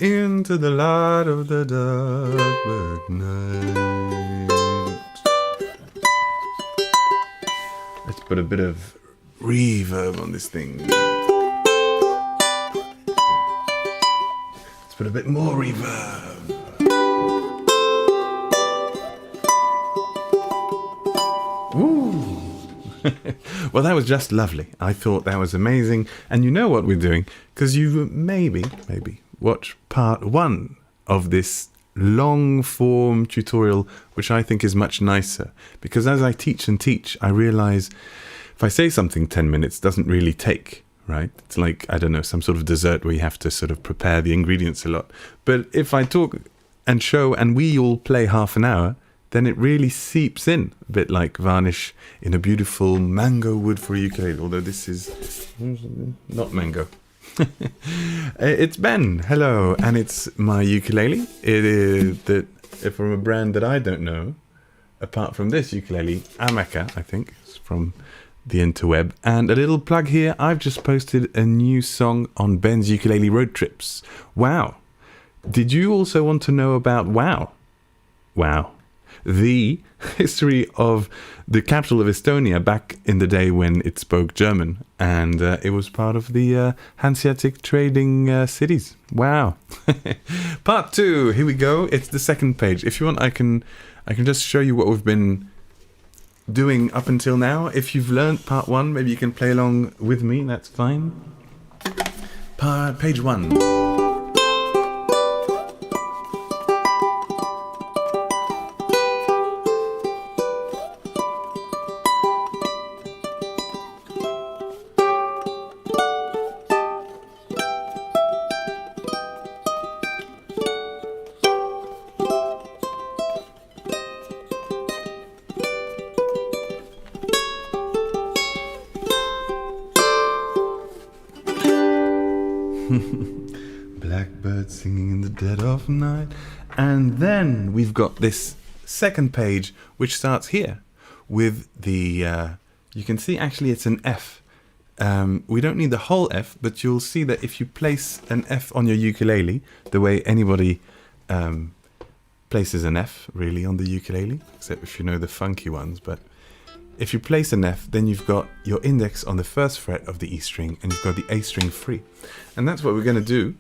into the light of the dark night. Let's put a bit of reverb on this thing. Let's put a bit more reverb. Ooh. Well, that was just lovely. I thought that was amazing. And you know what we're doing, because you maybe watch part 1 of this long form tutorial, which I think is much nicer. Because as I teach and teach, I realize if I say something 10 minutes doesn't really take, right? It's like, I don't know, some sort of dessert where you have to sort of prepare the ingredients a lot. But if I talk and show and we all play half an hour, then it really seeps in, a bit like varnish in a beautiful mango wood for a ukulele, although this is not mango. It's Ben, hello, and it's my ukulele. It is from a brand that I don't know, apart from this ukulele, Amaka, I think, it's from the interweb. And a little plug here, I've just posted a new song on Ben's Ukulele Road Trips. Wow. Did you also want to know about WOW? WOW. The history of the capital of Estonia back in the day when it spoke German, and it was part of the Hanseatic trading cities. Wow. Part 2, here we go. It's the second page. If you want, I can just show you what we've been doing up until now. If you've learned part 1, maybe you can play along with me, that's fine. Page 1. Blackbird singing in the dead of night. And then we've got this second page, which starts here with the, you can see actually it's an F. We don't need the whole F, but you'll see that if you place an F on your ukulele, the way anybody places an F really on the ukulele, except if you know the funky ones, but if you place an F, then you've got your index on the first fret of the E string and you've got the A string free. And that's what we're going to do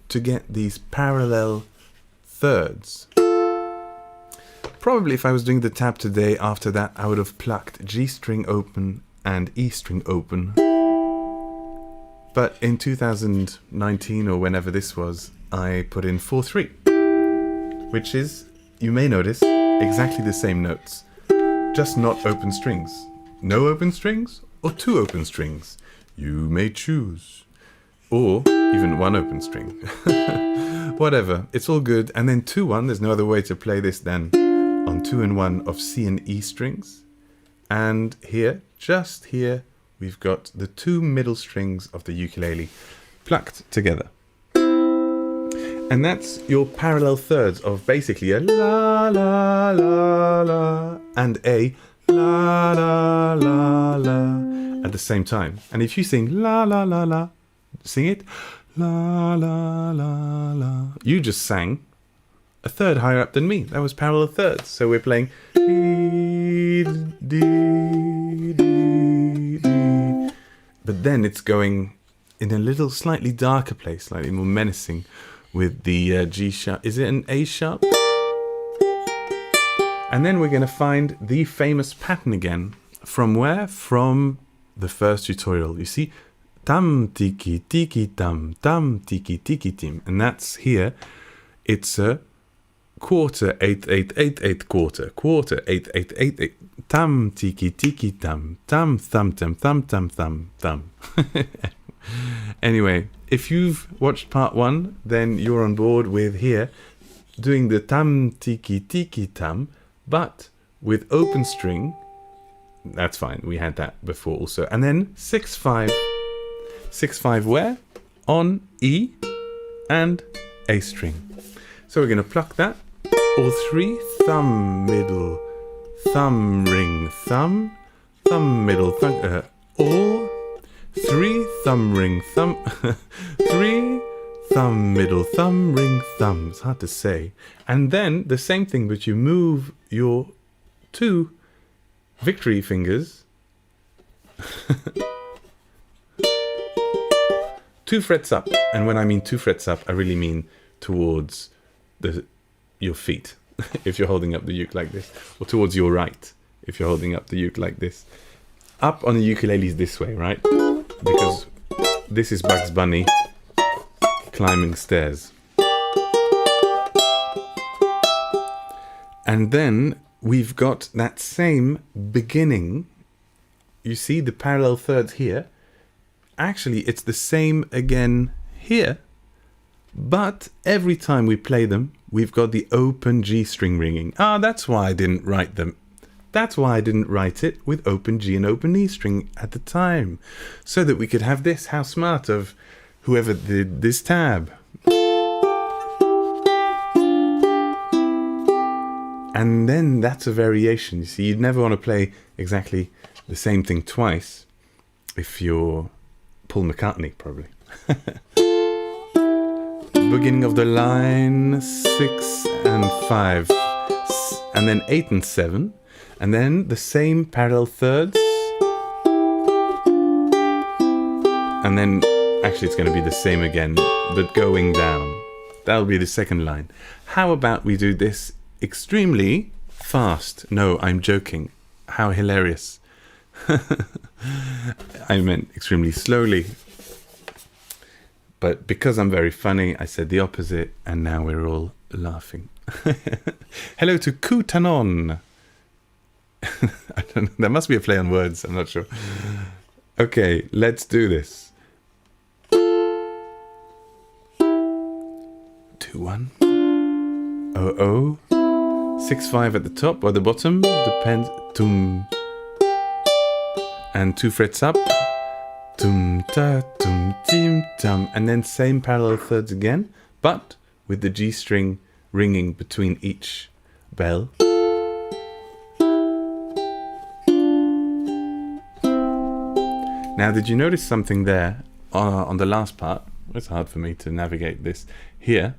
to get these parallel thirds. Probably if I was doing the tab today, after that I would have plucked G string open and E string open. But in 2019 or whenever this was, I put in 4-3, which is, you may notice, exactly the same notes. Just not open strings. No open strings or 2 open strings. You may choose. Or even 1 open string. Whatever, it's all good. And then 2-1, there's no other way to play this than on 2 and 1 of C and E strings. And here, just here, we've got the 2 middle strings of the ukulele plucked together. And that's your parallel thirds of basically a la la la la and a la la la la at the same time. And if you sing la la la la, sing it la la la la, you just sang a third higher up than me. That was parallel thirds. So we're playing dee, dee, dee, dee. But then it's going in a little slightly darker place, slightly more menacing, with the G sharp. Is it an A sharp? And then we're going to find the famous pattern again. From where? From the first tutorial. You see, tam tiki tiki tam, tam tiki tiki tim. And that's here. It's a quarter, 8-8-8-8 quarter, quarter, 8-8-8-8. Tam tiki tiki tam, tam thum tam thum tam thum thum. Anyway, if you've watched part 1, then you're on board with here doing the tam tiki tiki tam, but with open string. That's fine, we had that before also. And then 6-5. 6-5 where? On E and A string. So we're going to pluck that. All 3, thumb, middle, thumb, ring, thumb, thumb, middle, thumb, all 3, thumb, ring, thumb, 3, thumb, middle thumb, ring thumb. It's hard to say. And then the same thing, but you move your 2 victory fingers 2 frets up. And when I mean 2 frets up, I really mean towards your feet if you're holding up the uke like this, or towards your right if you're holding up the uke like this. Up on the ukulele is this way, right? Because this is Bugs Bunny climbing stairs. And then we've got that same beginning. You see the parallel thirds here. Actually, it's the same again here. But every time we play them, we've got the open G string ringing. Ah, that's why I didn't write them. That's why I didn't write it with open G and open E string at the time. So that we could have this. How smart of whoever did this tab. And then that's a variation. You see, you'd never want to play exactly the same thing twice if you're Paul McCartney, probably. Beginning of the line, 6 and 5, and then 8 and 7, and then the same parallel thirds, and then actually it's going to be the same again, but going down. That'll be the second line. How about we do this extremely fast? No, I'm joking. How hilarious. I meant extremely slowly. But because I'm very funny, I said the opposite, and now we're all laughing. Hello to Kutanon. I don't know. There must be a play on words. I'm not sure. Okay, let's do this. 2-1. 0-0. 6-5 at the top or the bottom. Depends. Tum. And 2 frets up. Tum ta tum tim tum, and then same parallel thirds again, but with the G string ringing between each bell. Now, did you notice something there on the last part? It's hard for me to navigate this here.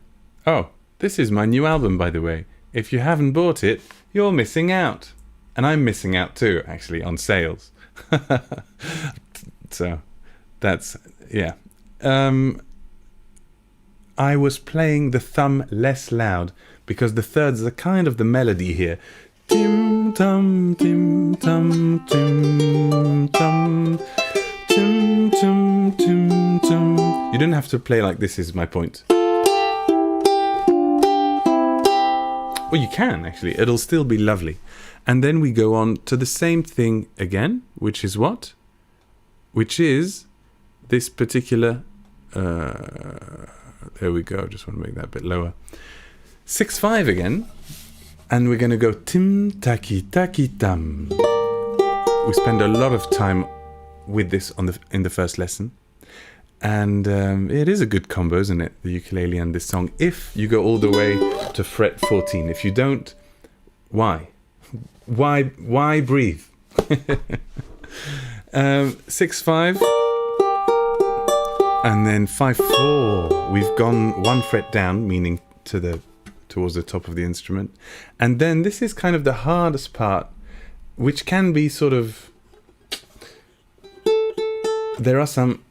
Oh, this is my new album, by the way. If you haven't bought it, you're missing out. And I'm missing out too, actually, on sales. So that's, yeah. I was playing the thumb less loud because the thirds are kind of the melody here. Tim tum tim tum tim tum tim tum tim tum. You don't have to play like this, is my point. Well, you can actually. It'll still be lovely. And then we go on to the same thing again, which is what? Which is this particular, there we go, just want to make that a bit lower. 6-5 again, and we're going to go tim taki taki tam. We spend a lot of time with this in the first lesson, and it is a good combo, isn't it? The ukulele and this song, if you go all the way to fret 14. If you don't, why? Why breathe? 6-5, and then 5-4. We've gone 1 fret down, meaning towards the top of the instrument, and then this is kind of the hardest part, which can be sort of. There are some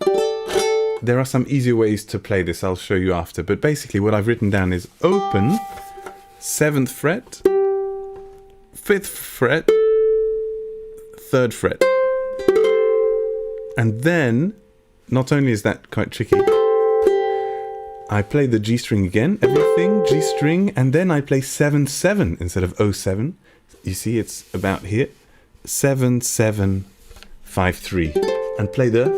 easier ways to play this. I'll show you after. But basically, what I've written down is open, 7th fret, 5th fret, 3rd fret. And then, not only is that quite tricky, I play the G string again, everything, G string, and then I play 7-7 instead of 0-7. You see, it's about here. 7-7-5-3. And play the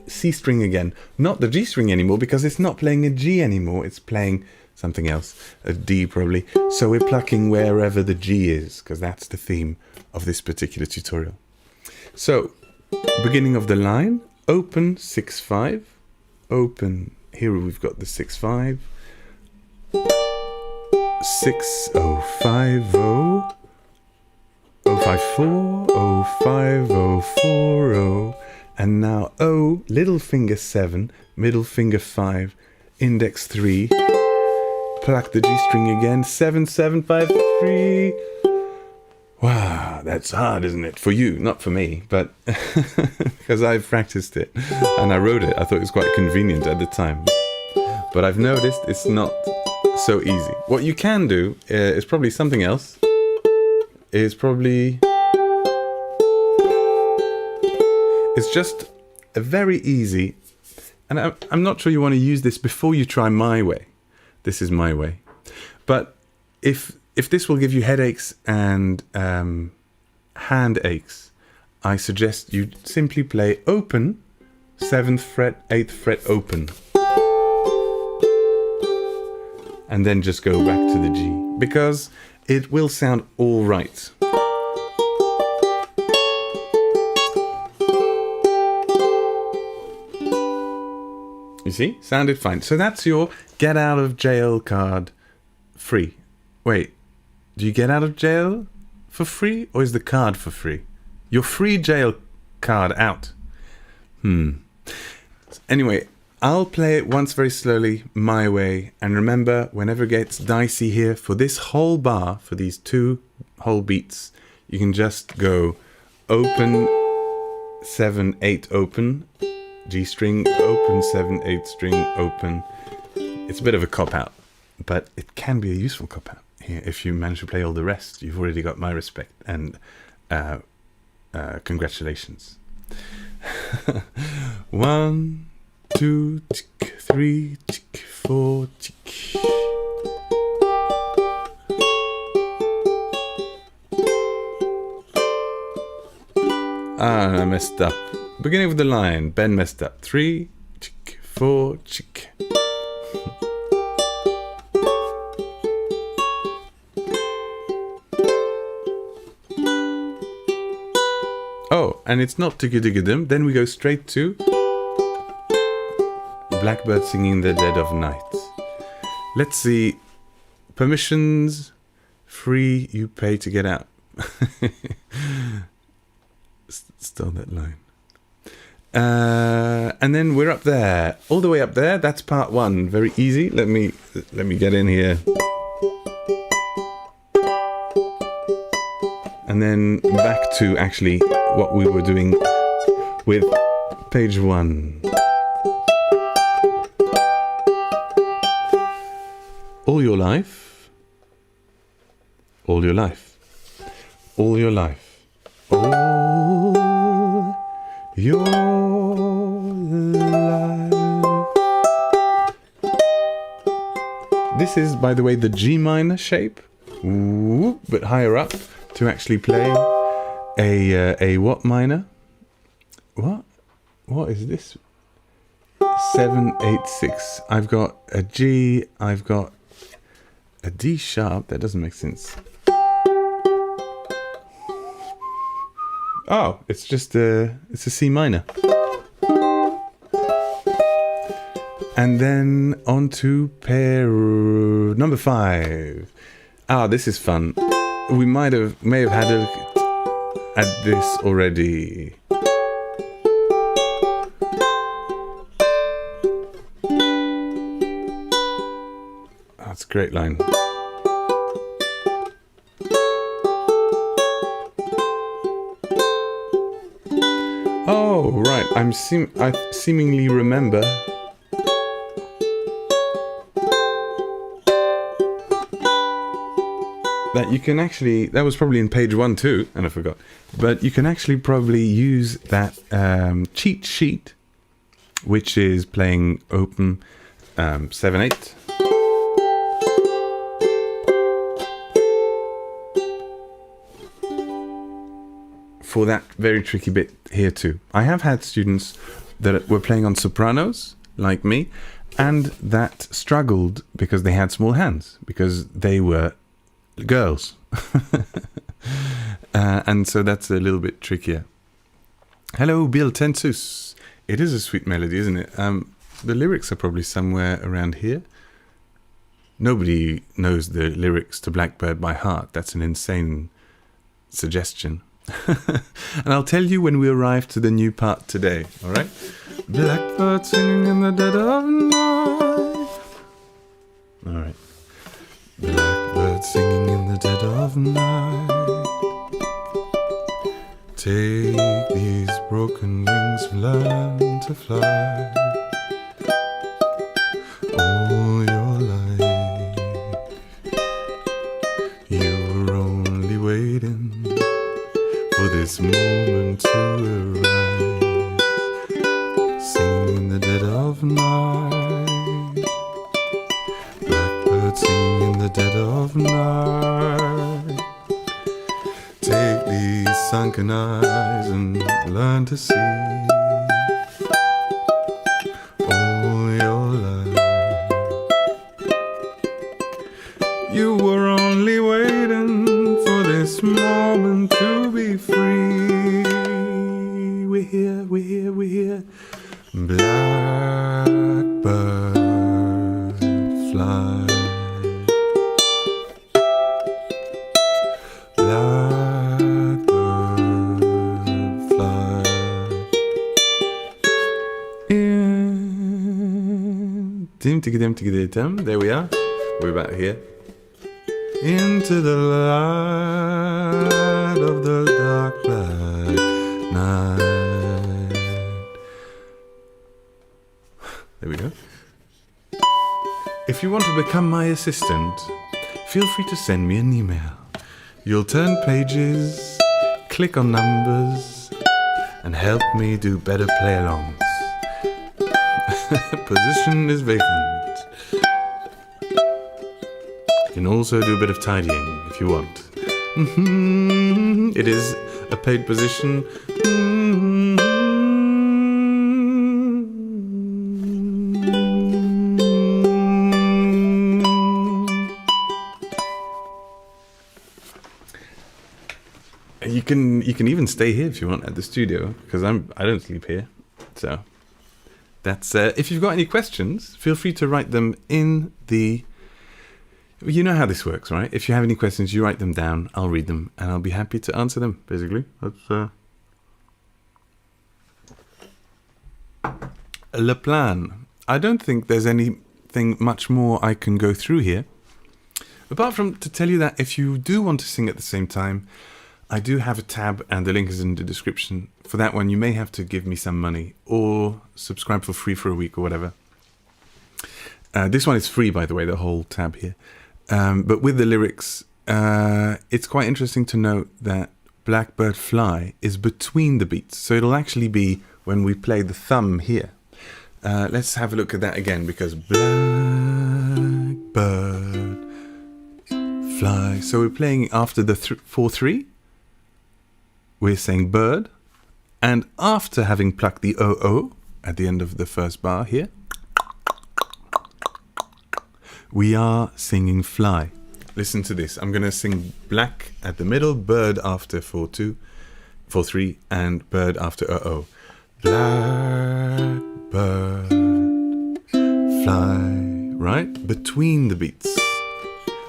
C string again. Not the G string anymore, because it's not playing a G anymore. It's playing something else, a D probably. So we're plucking wherever the G is, because that's the theme of this particular tutorial. So, beginning of the line, open 6-5, open, here we've got the 6-5, 6-0-5-0, 0-5-4, 0-5-0-4-0, and now O, little finger 7, middle finger 5, index 3, pluck the G string again, 7, 7, 5, 3. Wow, that's hard, isn't it? For you, not for me, but because I've practiced it and I wrote it. I thought it was quite convenient at the time. But I've noticed it's not so easy. What you can do is probably something else. It's just a very easy, and I'm not sure you want to use this before you try my way. This is my way. But if this will give you headaches and hand aches, I suggest you simply play open, 7th fret, 8th fret open. And then just go back to the G, because it will sound all right. You see? Sounded fine. So that's your get out of jail card free. Wait, do you get out of jail for free, or is the card for free? Your free jail card out. Anyway, I'll play it once very slowly, my way. And remember, whenever it gets dicey here, for this whole bar, for these 2 whole beats, you can just go open, 7, 8, open, G string, open, 7, 8 string, open. It's a bit of a cop-out, but it can be a useful cop-out. Here, if you manage to play all the rest, you've already got my respect and congratulations. 1, 2, 3, 4. I messed up. Beginning of the line, Ben messed up. 3, 4. Oh, and it's not tiggy-diggy-dim. Then we go straight to Blackbird singing in the dead of night. Let's see. Permissions. Free, you pay to get out. Still that line. And then we're up there. All the way up there. That's part 1. Very easy. Let me get in here. And then back to actually what we were doing with page 1. All your life. All your life. All your life. All your life. This is, by the way, the G minor shape, but higher up, to actually play a what minor? What is this? 7, 8, 6. I've got a G, I've got a D sharp. That doesn't make sense. Oh, it's just it's a C minor. And then on to pair number 5. Ah, this is fun. We may have had a look at this already. That's a great line. Oh, right. I seemingly remember. That you can actually, that was probably in page 1 too, and I forgot. But you can actually probably use that cheat sheet, which is playing open 7, 8. For that very tricky bit here too. I have had students that were playing on sopranos, like me, and that struggled because they had small hands, because they were girls. And so that's a little bit trickier. Hello, Bill Tensus. It is a sweet melody, isn't it? The lyrics are probably somewhere around here. Nobody knows the lyrics to Blackbird by heart. That's an insane suggestion. And I'll tell you when we arrive to the new part today, all right? Blackbird singing in the dead of night. All right. Blackbird singing in the dead of night. Take these broken wings, learn to fly. All your life, you were only waiting for this moment to arise. Singing in the dead of night. Blackbird singing in the dead of night. Take these sunken eyes and learn to see. All your life, you were only waiting for this moment to be free. We're here, we're here, we're here. Blackbird fly. Blackbird fly. There we are. We're about here. Into the light of the dark black night. There we go. If you want to become my assistant, feel free to send me an email. You'll turn pages, click on numbers, and help me do better play-alongs. Position is vacant. You can also do a bit of tidying if you want. It is a paid position. You can even stay here if you want at the studio, because I don't sleep here. So that's if you've got any questions, feel free to write them in the. You know how this works, right? If you have any questions, you write them down. I'll read them, and I'll be happy to answer them. Basically, that's le plan. I don't think there's anything much more I can go through here, apart from to tell you that if you do want to sing at the same time, I do have a tab, and the link is in the description. For that one, you may have to give me some money or subscribe for free for a week or whatever. This one is free, by the way, the whole tab here. But with the lyrics, it's quite interesting to note that Blackbird Fly is between the beats. So it'll actually be when we play the thumb here. Let's have a look at that again, because Blackbird Fly. So we're playing after the 4-3. We're saying bird. And after having plucked the O-O at the end of the first bar here, we are singing fly. Listen to this. I'm going to sing black at the middle, bird after 4-2, 4-3, and bird after O-O. Blackbird fly, right? Between the beats.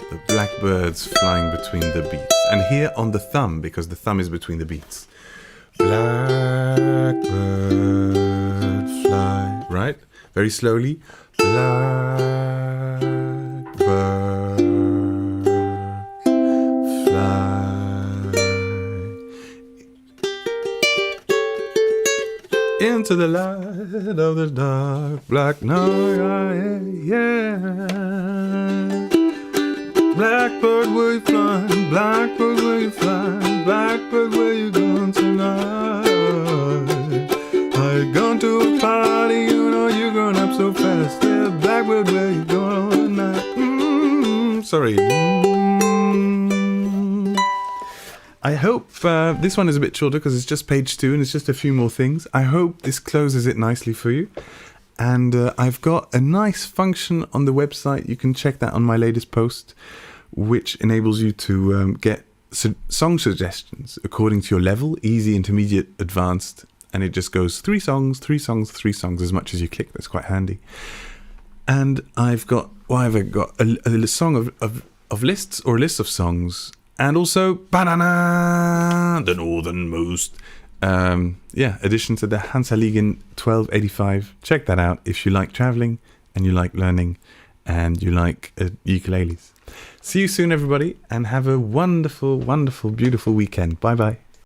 The blackbird's flying between the beats. And here on the thumb, because the thumb is between the beats. Blackbird fly, right? Very slowly. Blackbird fly into the light of the dark black night, yeah. Blackbird, where you flying? Blackbird, where you flying? Blackbird, where you going tonight? Are you going to a party? You know you're growing up so fast. Yeah, Blackbird, where you going tonight? Sorry. I hope this one is a bit shorter because it's just page 2 and it's just a few more things. I hope this closes it nicely for you. And I've got a nice function on the website. You can check that on my latest post, which enables you to get song suggestions according to your level, easy, intermediate, advanced. And it just goes 3 songs, 3 songs, 3 songs as much as you click. That's quite handy. And I've got, a song of lists or a list of songs. And also, Banana, the northernmost. Addition to the Hansaligen 1285. Check that out if you like traveling and you like learning and you like ukuleles. See you soon, everybody, and have a wonderful, wonderful, beautiful weekend. Bye bye.